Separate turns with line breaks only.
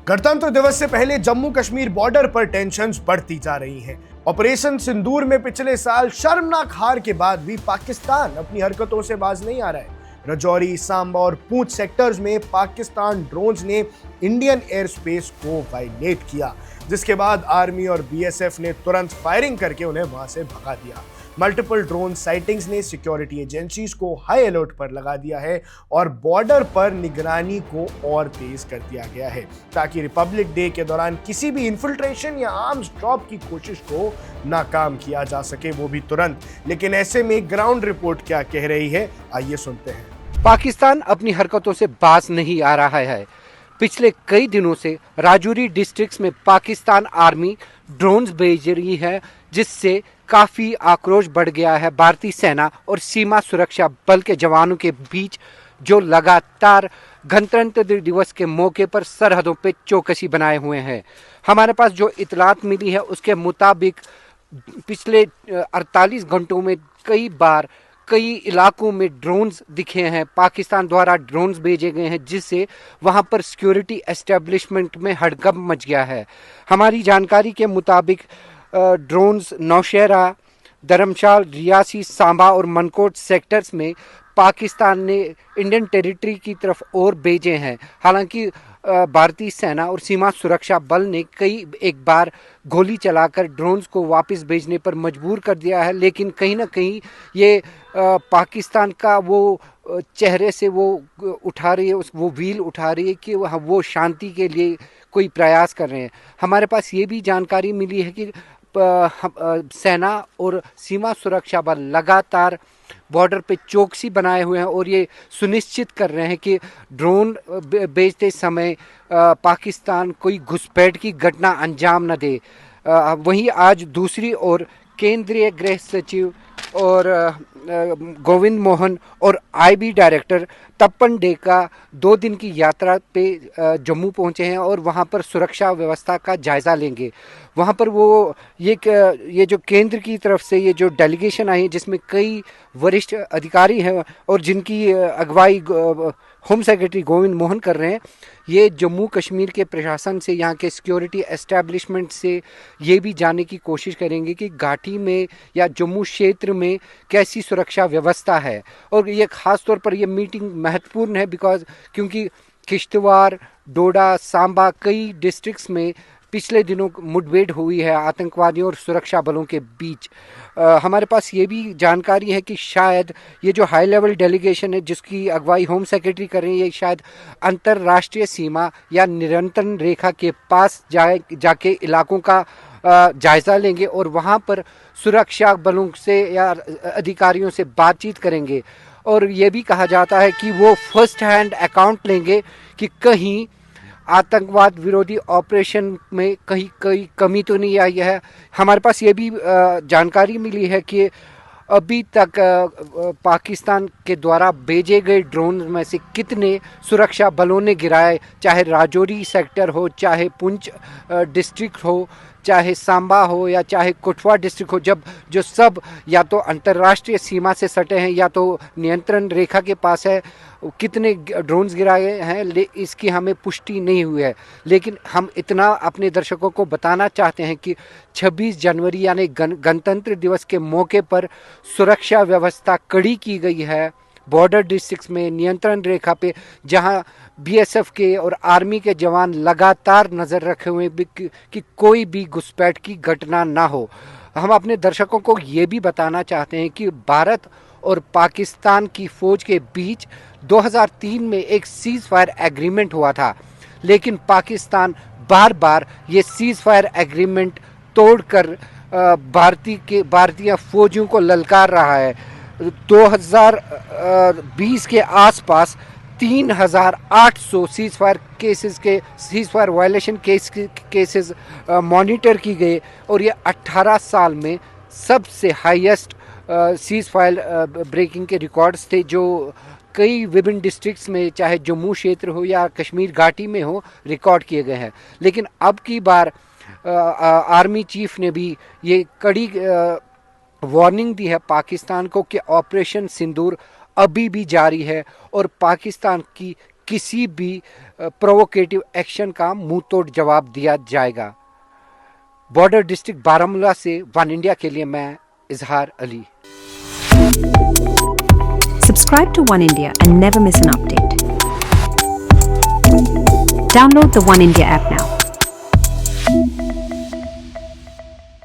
गणतंत्र दिवस से पहले जम्मू कश्मीर बॉर्डर पर टेंशन्स बढ़ती जा रही हैं। ऑपरेशन सिंदूर में पिछले साल शर्मनाक हार के बाद भी पाकिस्तान अपनी हरकतों से बाज नहीं आ रहा है। राजौरी, सांबा और पूंछ सेक्टर्स में पाकिस्तान ड्रोन्स ने इंडियन एयर स्पेस को वायलेट किया, जिसके बाद आर्मी और बीएसएफ ने तुरंत फायरिंग करके उन्हें वहां से भगा दिया। मल्टीपल ड्रोन साइटिंग्स ने सिक्योरिटी एजेंसीज को हाई अलर्ट पर लगा दिया है और बॉर्डर पर निगरानी को और तेज कर दिया गया है ताकि रिपब्लिक डे के दौरान किसी भी इन्फिल्ट्रेशन या आर्म्स ड्रॉप की कोशिश को नाकाम किया जा सके, वो भी तुरंत। लेकिन ऐसे में ग्राउंड रिपोर्ट क्या कह रही है, आइए सुनते हैं।
पाकिस्तान अपनी हरकतों से बाज नहीं आ रहा है। पिछले कई दिनों से राजौरी डिस्ट्रिक्ट में पाकिस्तान आर्मी ड्रोन्स भेज रही है, जिससे काफी आक्रोश बढ़ गया है भारतीय सेना और सीमा सुरक्षा बल के जवानों के बीच, जो लगातार गणतंत्र दिवस के मौके पर सरहदों पे चौकसी बनाए हुए हैं। हमारे पास जो इतलात मिली है उसके मुताबिक पिछले 48 घंटों में कई इलाकों में ड्रोन्स दिखे हैं, पाकिस्तान द्वारा ड्रोन्स भेजे गए हैं, जिससे वहां पर सिक्योरिटी एस्टेब्लिशमेंट में हड़कंप मच गया है। हमारी जानकारी के मुताबिक ड्रोन्स नौशहरा, धर्मशाल, रियासी, सांबा और मनकोट सेक्टर्स में पाकिस्तान ने इंडियन टेरिटरी की तरफ और भेजे हैं। हालांकि भारतीय सेना और सीमा सुरक्षा बल ने एक बार गोली चलाकर ड्रोन्स को वापस भेजने पर मजबूर कर दिया है, लेकिन कहीं ना कहीं ये पाकिस्तान का वो चेहरे से वो उठा रही है, वो व्हील उठा रही है कि वो शांति के लिए कोई प्रयास कर रहे हैं। हमारे पास ये भी जानकारी मिली है कि सेना और सीमा सुरक्षा बल लगातार बॉर्डर पे चौकसी बनाए हुए हैं और ये सुनिश्चित कर रहे हैं कि ड्रोन भेजते समय पाकिस्तान कोई घुसपैठ की घटना अंजाम न दे। वहीं आज दूसरी ओर केंद्रीय गृह सचिव और गोविंद मोहन और आईबी डायरेक्टर तपन डेका 2 दिन की यात्रा पे जम्मू पहुंचे हैं और वहां पर सुरक्षा व्यवस्था का जायजा लेंगे। वहां पर वो ये जो केंद्र की तरफ से ये जो डेलीगेशन आई है, जिसमें कई वरिष्ठ अधिकारी हैं और जिनकी अगुवाई होम सेक्रेटरी गोविंद मोहन कर रहे हैं, ये जम्मू कश्मीर के प्रशासन से, यहाँ के सिक्योरिटी एस्टेब्लिशमेंट से ये भी जानने की कोशिश करेंगे कि घाटी में या जम्मू क्षेत्र में कैसी सुरक्षा व्यवस्था है। और ये खास तौर पर ये मीटिंग महत्वपूर्ण है क्योंकि किश्तवाड़, डोडा, सांबा कई डिस्ट्रिक्ट्स में पिछले दिनों मुठभेड़ हुई है आतंकवादियों और सुरक्षा बलों के बीच। हमारे पास ये भी जानकारी है कि शायद ये जो हाई लेवल डेलीगेशन है जिसकी अगुवाई होम सेक्रेटरी कर रही है, शायद अंतर्राष्ट्रीय सीमा या नियंत्रण रेखा के पास जाके इलाकों का जायजा लेंगे और वहाँ पर सुरक्षा बलों से या अधिकारियों से बातचीत करेंगे। और ये भी कहा जाता है कि वो फर्स्ट हैंड अकाउंट लेंगे कि कहीं आतंकवाद विरोधी ऑपरेशन में कहीं कमी तो नहीं आई है। हमारे पास ये भी जानकारी मिली है कि अभी तक पाकिस्तान के द्वारा भेजे गए ड्रोन में से कितने सुरक्षा बलों ने गिराए, चाहे राजौरी सेक्टर हो, चाहे पुंछ डिस्ट्रिक्ट हो, चाहे सांबा हो या चाहे कठुआ डिस्ट्रिक्ट हो, जो सब या तो अंतर्राष्ट्रीय सीमा से सटे हैं या तो नियंत्रण रेखा के पास है, कितने ड्रोन्स गिराए हैं इसकी हमें पुष्टि नहीं हुई है। लेकिन हम इतना अपने दर्शकों को बताना चाहते हैं कि 26 जनवरी यानी गणतंत्र दिवस के मौके पर सुरक्षा व्यवस्था कड़ी की गई है बॉर्डर डिस्ट्रिक्ट्स में, नियंत्रण रेखा पे, जहां बीएसएफ के और आर्मी के जवान लगातार नज़र रखे हुए कि कोई भी घुसपैठ की घटना ना हो। हम अपने दर्शकों को ये भी बताना चाहते हैं कि भारत और पाकिस्तान की फौज के बीच 2003 में एक सीज फायर एग्रीमेंट हुआ था, लेकिन पाकिस्तान बार बार ये सीज फायर एग्रीमेंट तोड़कर भारतीय फौजियों को ललकार रहा है। 2020 के आसपास 3800 cease fire violation cases monitor की गए और ये 18 साल में सबसे हाईएस्ट सीज फायर ब्रेकिंग के रिकॉर्ड्स थे, जो कई विभिन्न डिस्ट्रिक्ट्स में, चाहे जम्मू क्षेत्र हो या कश्मीर घाटी में हो, रिकॉर्ड किए गए हैं। लेकिन अब की बार आर्मी चीफ ने भी ये कड़ी वार्निंग दी है पाकिस्तान को कि ऑपरेशन सिंदूर अभी भी जारी है और पाकिस्तान की किसी भी प्रोवोकेटिव एक्शन का मुंह तोड़ जवाब दिया जाएगा। बॉर्डर डिस्ट्रिक्ट बारामूला से वन इंडिया के लिए मैं इजहार Ali.
Subscribe to One India and never miss an update. Download the One India app now.